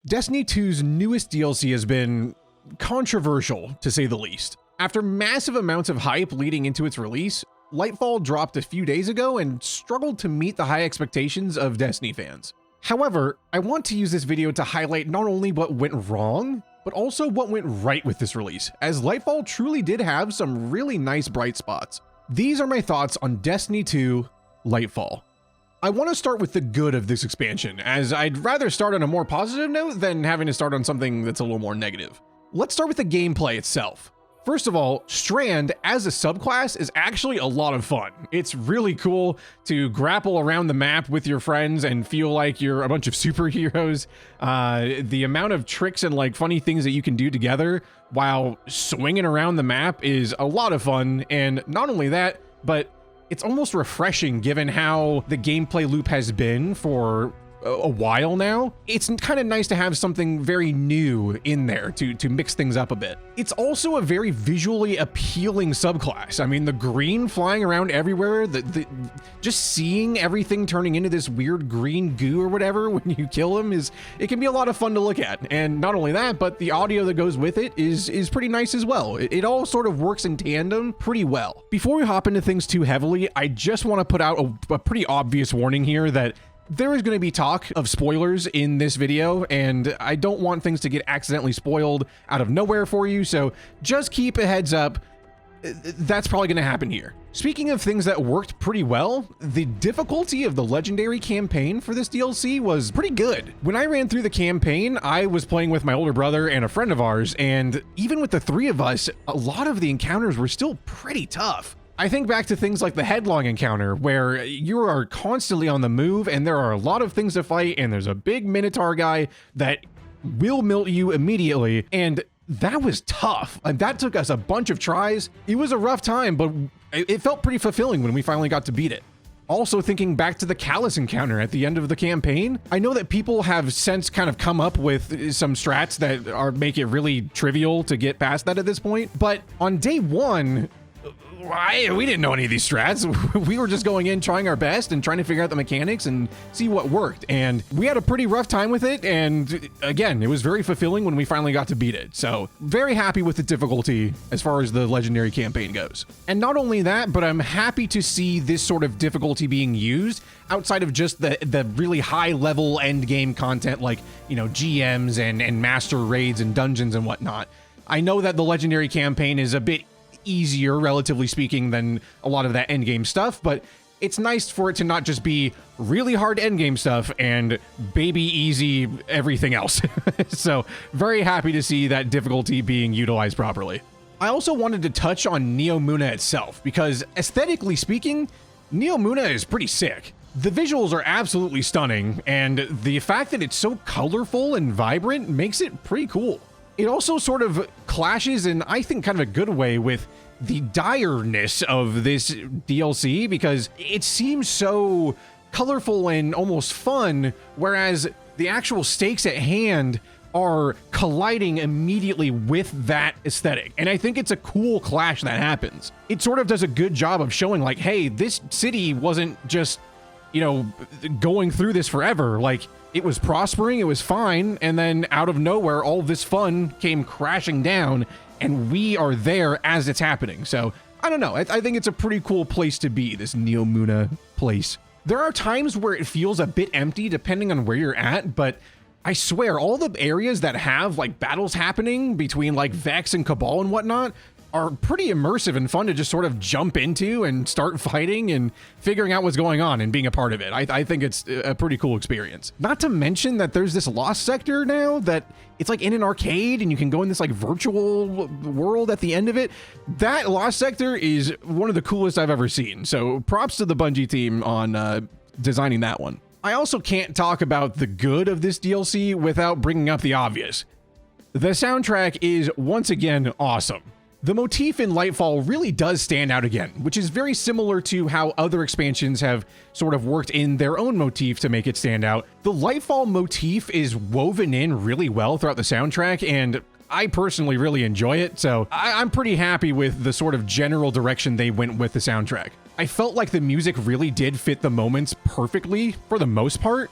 Destiny 2's newest DLC has been controversial, to say the least. After massive amounts of hype leading into its release, Lightfall dropped a few days ago and struggled to meet the high expectations of Destiny fans. However, I want to use this video to highlight not only what went wrong, but also what went right with this release, as Lightfall truly did have some really nice bright spots. These are my thoughts on Destiny 2 Lightfall. I want to start with the good of this expansion, as I'd rather start on a more positive note than having to start on something that's a little more negative. Let's start with the gameplay itself. First of all, Strand as a subclass is actually a lot of fun. It's really cool to grapple around the map with your friends and feel like you're a bunch of superheroes. The amount of tricks and like funny things that you can do together while swinging around the map is a lot of fun. And not only that, but it's almost refreshing given how the gameplay loop has been for a while now. It's kind of nice to have something very new in there to mix things up a bit. It's also a very visually appealing subclass. I mean, the green flying around everywhere, just seeing everything turning into this weird green goo or whatever when you kill them it can be a lot of fun to look at. And not only that, but the audio that goes with it is pretty nice as well. It all sort of works in tandem pretty well. Before we hop into things too heavily, I just want to put out a pretty obvious warning here that there is going to be talk of spoilers in this video, and I don't want things to get accidentally spoiled out of nowhere for you, so just keep a heads up. That's probably going to happen here. Speaking of things that worked pretty well, the difficulty of the legendary campaign for this DLC was pretty good. When I ran through the campaign, I was playing with my older brother and a friend of ours, and even with the three of us, a lot of the encounters were still pretty tough. I think back to things like the headlong encounter, where you are constantly on the move and there are a lot of things to fight, and there's a big Minotaur guy that will melt you immediately, and that was tough. And that took us a bunch of tries. It was a rough time, but it felt pretty fulfilling when we finally got to beat it. Also thinking back to the Callus encounter at the end of the campaign, I know that people have since kind of come up with some strats that make it really trivial to get past that at this point, but on day one, we didn't know any of these strats. We were just going in, trying our best and trying to figure out the mechanics and see what worked. And we had a pretty rough time with it. And again, it was very fulfilling when we finally got to beat it. So very happy with the difficulty as far as the legendary campaign goes. And not only that, but I'm happy to see this sort of difficulty being used outside of just the really high level end game content like, you know, GMs and master raids and dungeons and whatnot. I know that the legendary campaign is a bit easier, relatively speaking, than a lot of that endgame stuff, but it's nice for it to not just be really hard endgame stuff and baby easy everything else. So very happy to see that difficulty being utilized properly. I also wanted to touch on Neomuna itself, because aesthetically speaking, Neomuna is pretty sick. The visuals are absolutely stunning, and the fact that it's so colorful and vibrant makes it pretty cool. It also sort of clashes in, I think, kind of a good way with the direness of this DLC, because it seems so colorful and almost fun, whereas the actual stakes at hand are colliding immediately with that aesthetic. And I think it's a cool clash that happens. It sort of does a good job of showing like, hey, this city wasn't just, you know, going through this forever. Like, it was prospering, it was fine, and then out of nowhere, all this fun came crashing down, and we are there as it's happening. So, I don't know, I think it's a pretty cool place to be, this Neomuna place. There are times where it feels a bit empty depending on where you're at, but I swear, all the areas that have, like, battles happening between, like, Vex and Cabal and whatnot are pretty immersive and fun to just sort of jump into and start fighting and figuring out what's going on and being a part of it. I think it's a pretty cool experience. Not to mention that there's this lost sector now that it's like in an arcade and you can go in this like virtual world at the end of it. That lost sector is one of the coolest I've ever seen. So props to the Bungie team on designing that one. I also can't talk about the good of this DLC without bringing up the obvious. The soundtrack is once again awesome. The motif in Lightfall really does stand out again, which is very similar to how other expansions have sort of worked in their own motif to make it stand out. The Lightfall motif is woven in really well throughout the soundtrack, and I personally really enjoy it, so I'm pretty happy with the sort of general direction they went with the soundtrack. I felt like the music really did fit the moments perfectly for the most part.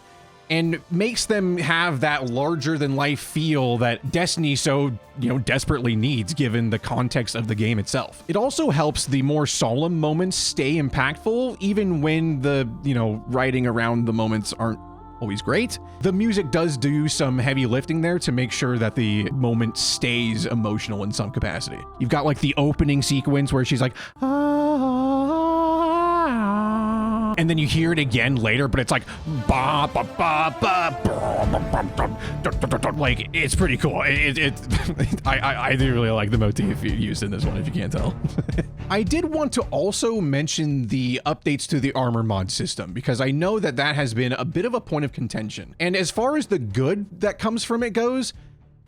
and makes them have that larger than life feel that Destiny so, desperately needs given the context of the game itself. It also helps the more solemn moments stay impactful, even when the, writing around the moments aren't always great. The music does do some heavy lifting there to make sure that the moment stays emotional in some capacity. You've got like the opening sequence where she's like, and then you hear it again later, but it's like, like, it's pretty cool. I do really like the motif used in this one, if you can't tell. I did want to also mention the updates to the armor mod system, because I know that that has been a bit of a point of contention. And as far as the good that comes from it goes,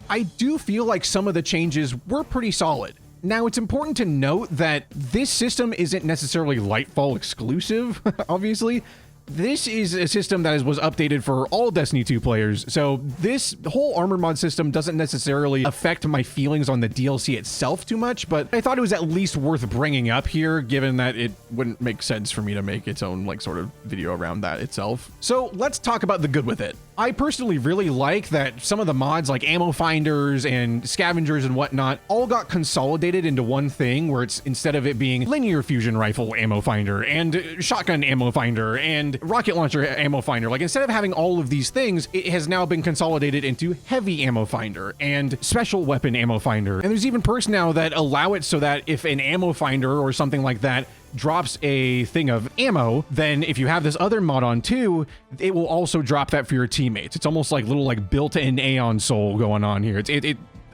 I do feel like some of the changes were pretty solid. Now, it's important to note that this system isn't necessarily Lightfall exclusive, obviously. This is a system that was updated for all Destiny 2 players, so this whole armor mod system doesn't necessarily affect my feelings on the DLC itself too much, but I thought it was at least worth bringing up here, given that it wouldn't make sense for me to make its own sort of video around that itself. So let's talk about the good with it. I personally really like that some of the mods like ammo finders and scavengers and whatnot all got consolidated into one thing, where it's, instead of it being linear fusion rifle ammo finder and shotgun ammo finder and rocket launcher ammo finder, like instead of having all of these things, it has now been consolidated into heavy ammo finder and special weapon ammo finder. And there's even perks now that allow it so that if an ammo finder or something like that drops a thing of ammo, then if you have this other mod on too, it will also drop that for your teammates. It's almost like little built-in Aeon Soul going on here.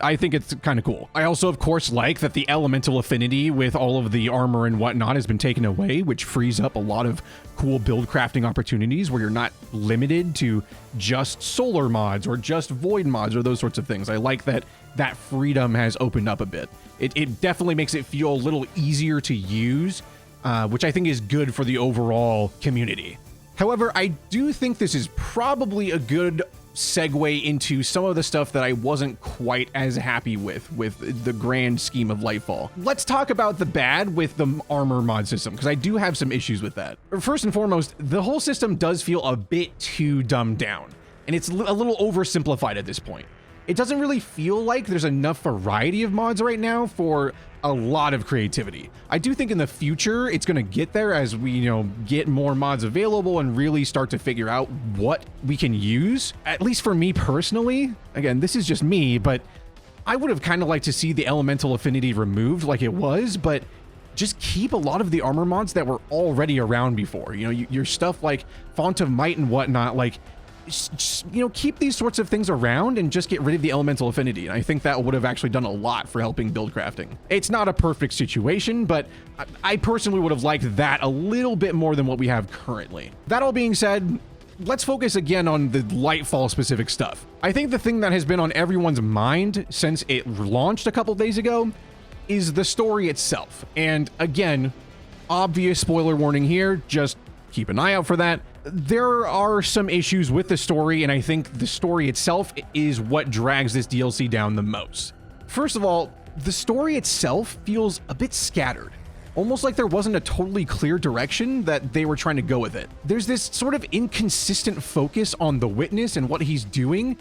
I think it's kind of cool. I also, of course, like that the elemental affinity with all of the armor and whatnot has been taken away, which frees up a lot of cool build crafting opportunities where you're not limited to just solar mods or just void mods or those sorts of things. I like that that freedom has opened up a bit. It definitely makes it feel a little easier to use, which I think is good for the overall community. However, I do think this is probably a good segue into some of the stuff that I wasn't quite as happy with the grand scheme of Lightfall. Let's talk about the bad with the armor mod system, because I do have some issues with that. First and foremost, the whole system does feel a bit too dumbed down, and it's a little oversimplified at this point. It doesn't really feel like there's enough variety of mods right now for a lot of creativity. I do think in the future it's going to get there as we, get more mods available and really start to figure out what we can use. At least for me personally, again, this is just me, but I would have kind of liked to see the elemental affinity removed like it was, but just keep a lot of the armor mods that were already around before. Your stuff like Font of Might and whatnot, keep these sorts of things around and just get rid of the elemental affinity. And I think that would have actually done a lot for helping build crafting. It's not a perfect situation, but I personally would have liked that a little bit more than what we have currently. That all being said, let's focus again on the Lightfall specific stuff. I think the thing that has been on everyone's mind since it launched a couple days ago is the story itself. And again, obvious spoiler warning here, just keep an eye out for that. There are some issues with the story, and I think the story itself is what drags this DLC down the most. First of all, the story itself feels a bit scattered. Almost like there wasn't a totally clear direction that they were trying to go with it. There's this sort of inconsistent focus on the Witness and what he's doing,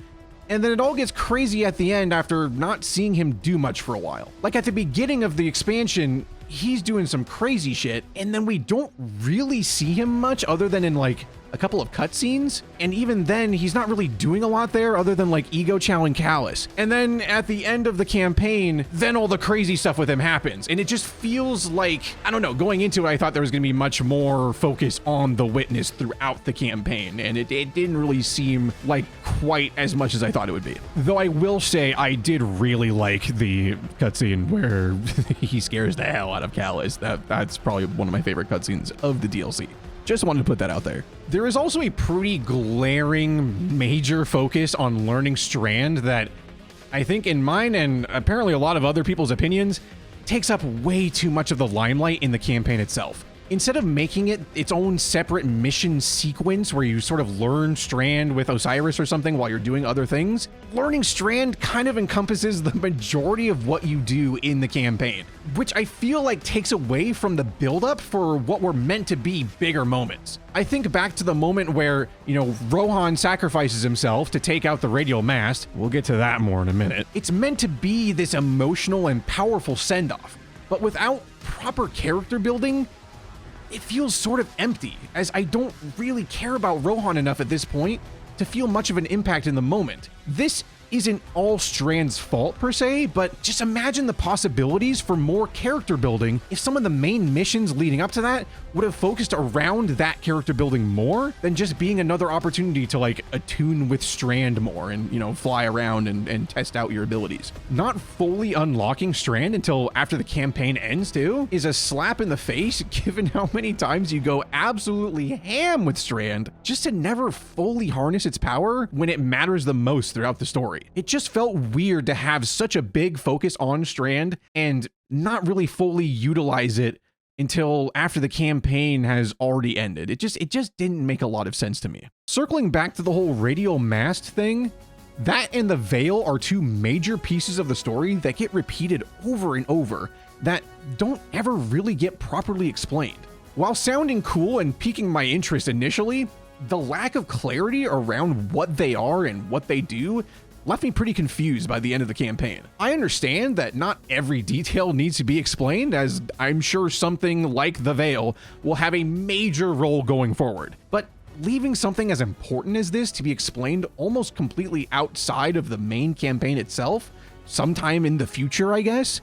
and then it all gets crazy at the end after not seeing him do much for a while. Like at the beginning of the expansion, he's doing some crazy shit, and then we don't really see him much other than in a couple of cutscenes, and even then he's not really doing a lot there other than Ego Chow and Callus. And then at the end of the campaign, then all the crazy stuff with him happens, and it just feels like, I don't know, going into it I thought there was going to be much more focus on the Witness throughout the campaign, and it didn't really seem like quite as much as I thought it would be. Though I will say I did really like the cutscene where he scares the hell out of Callus. That's probably one of my favorite cutscenes of the DLC. Just wanted to put that out there. There is also a pretty glaring major focus on learning Strand that I think in mine and apparently a lot of other people's opinions takes up way too much of the limelight in the campaign itself. Instead of making it its own separate mission sequence where you sort of learn Strand with Osiris or something while you're doing other things, learning Strand kind of encompasses the majority of what you do in the campaign, which I feel like takes away from the buildup for what were meant to be bigger moments. I think back to the moment where, you know, Rohan sacrifices himself to take out the radial mast. We'll get to that more in a minute. It's meant to be this emotional and powerful send-off, but without proper character building, it feels sort of empty, as I don't really care about Rohan enough at this point to feel much of an impact in the moment. This isn't all Strand's fault per se, but just imagine the possibilities for more character building if some of the main missions leading up to that would have focused around that character building more than just being another opportunity to like attune with Strand more and, you know, fly around and test out your abilities. Not fully unlocking Strand until after the campaign ends too is a slap in the face given how many times you go absolutely ham with Strand just to never fully harness its power when it matters the most throughout the story. It just felt weird to have such a big focus on Strand and not really fully utilize it until after the campaign has already ended. It just didn't make a lot of sense to me. Circling back to the whole radial mast thing, that and the Veil are two major pieces of the story that get repeated over and over that don't ever really get properly explained. While sounding cool and piquing my interest initially, the lack of clarity around what they are and what they do left me pretty confused by the end of the campaign. I understand that not every detail needs to be explained, as I'm sure something like the Veil will have a major role going forward, but leaving something as important as this to be explained almost completely outside of the main campaign itself, sometime in the future, I guess,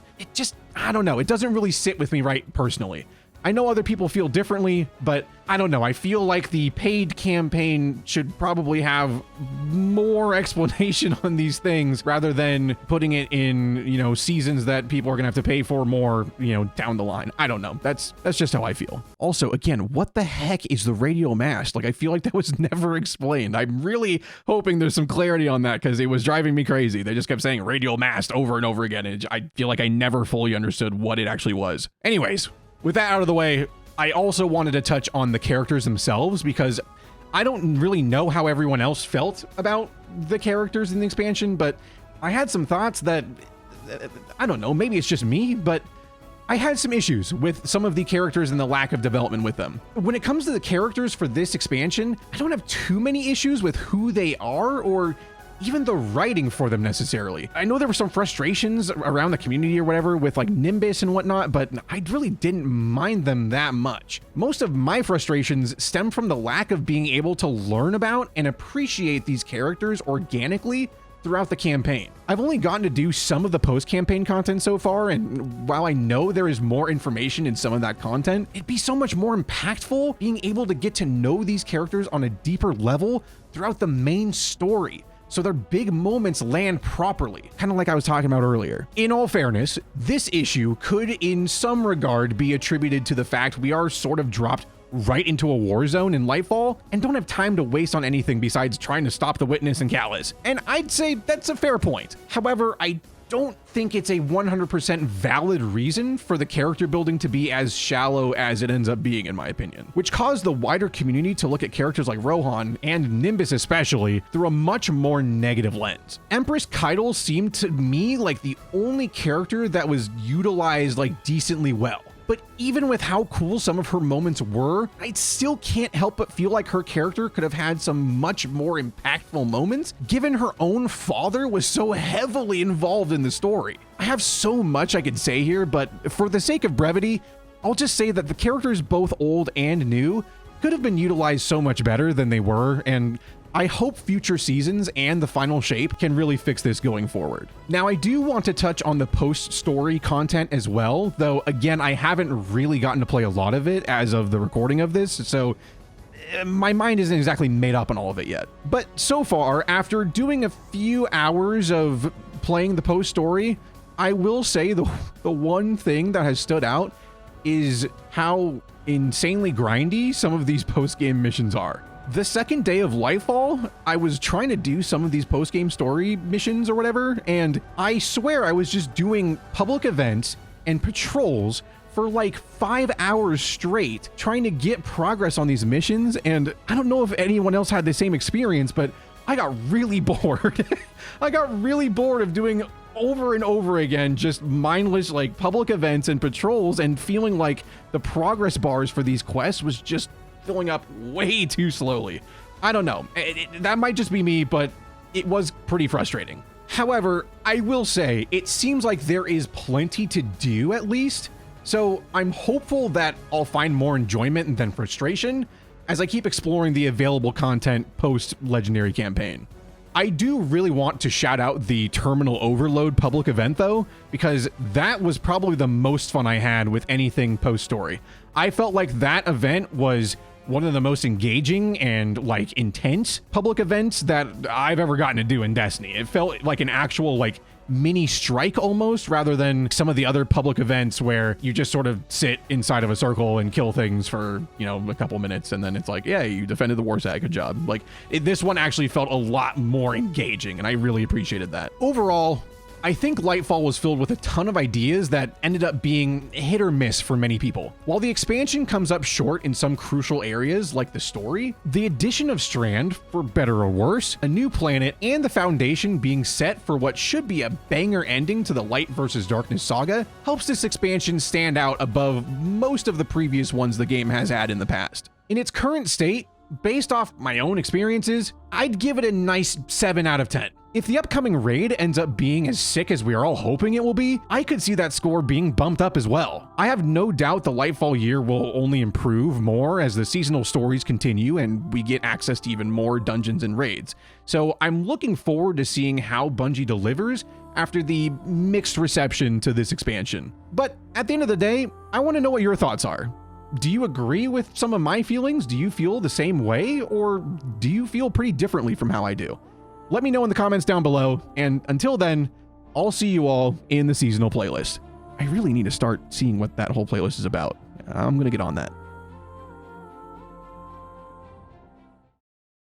I don't know, it doesn't really sit with me right personally. I know other people feel differently, but I don't know. I feel like the paid campaign should probably have more explanation on these things rather than putting it in, you know, seasons that people are gonna have to pay for more, you know, down the line. I don't know. That's just how I feel. Also, again, what the heck is the radial mast? Like, I feel like that was never explained. I'm really hoping there's some clarity on that because it was driving me crazy. They just kept saying radial mast over and over again, and I feel like I never fully understood what it actually was. Anyways, with that out of the way, I also wanted to touch on the characters themselves because I don't really know how everyone else felt about the characters in the expansion, but I had some thoughts that, I don't know, maybe it's just me, but I had some issues with some of the characters and the lack of development with them. When it comes to the characters for this expansion, I don't have too many issues with who they are or even the writing for them necessarily. I know there were some frustrations around the community or whatever with like Nimbus and whatnot, but I really didn't mind them that much. Most of my frustrations stem from the lack of being able to learn about and appreciate these characters organically throughout the campaign. I've only gotten to do some of the post-campaign content so far, and while I know there is more information in some of that content, it'd be so much more impactful being able to get to know these characters on a deeper level throughout the main story, so their big moments land properly, kind of like I was talking about earlier. In all fairness, this issue could in some regard be attributed to the fact we are sort of dropped right into a war zone in Lightfall and don't have time to waste on anything besides trying to stop the Witness and Callus. And I'd say that's a fair point. However, I don't think it's a 100% valid reason for the character building to be as shallow as it ends up being, in my opinion, which caused the wider community to look at characters like Rohan and Nimbus especially through a much more negative lens. Empress Keitel seemed to me like the only character that was utilized like decently well. But even with how cool some of her moments were, I still can't help but feel like her character could have had some much more impactful moments, given her own father was so heavily involved in the story. I have so much I could say here, but for the sake of brevity, I'll just say that the characters, both old and new, could have been utilized so much better than they were, and I hope future seasons and the final shape can really fix this going forward. Now, I do want to touch on the post-story content as well, though again, I haven't really gotten to play a lot of it as of the recording of this, so my mind isn't exactly made up on all of it yet. But so far, after doing a few hours of playing the post-story, I will say the one thing that has stood out is how insanely grindy some of these post-game missions are. The second day of Lightfall, I was trying to do some of these post-game story missions or whatever, and I swear I was just doing public events and patrols for like 5 hours straight trying to get progress on these missions, and I don't know if anyone else had the same experience, but I got really bored. I got really bored of doing over and over again just mindless like public events and patrols, and feeling like the progress bars for these quests was just filling up way too slowly. I don't know. That might just be me, but it was pretty frustrating. However, I will say it seems like there is plenty to do at least, so I'm hopeful that I'll find more enjoyment than frustration as I keep exploring the available content post-Legendary campaign. I do really want to shout out the Terminal Overload public event though, because that was probably the most fun I had with anything post-story. I felt like that event was one of the most engaging and like intense public events that I've ever gotten to do in Destiny. It felt like an actual like mini strike almost, rather than some of the other public events where you just sort of sit inside of a circle and kill things for, you know, a couple minutes and then it's like, yeah, you defended the war site, good job. Like this one actually felt a lot more engaging, and I really appreciated that. Overall, I think Lightfall was filled with a ton of ideas that ended up being hit or miss for many people. While the expansion comes up short in some crucial areas like the story, the addition of Strand, for better or worse, a new planet, and the foundation being set for what should be a banger ending to the Light versus Darkness saga helps this expansion stand out above most of the previous ones the game has had in the past. In its current state, based off my own experiences, I'd give it a nice 7 out of 10. If the upcoming raid ends up being as sick as we are all hoping it will be, I could see that score being bumped up as well. I have no doubt the Lightfall year will only improve more as the seasonal stories continue and we get access to even more dungeons and raids. So I'm looking forward to seeing how Bungie delivers after the mixed reception to this expansion. But at the end of the day, I want to know what your thoughts are. Do you agree with some of my feelings? Do you feel the same way, or do you feel pretty differently from how I do? Let me know in the comments down below, and until then, I'll see you all in the seasonal playlist. I really need to start seeing what that whole playlist is about. I'm gonna get on that.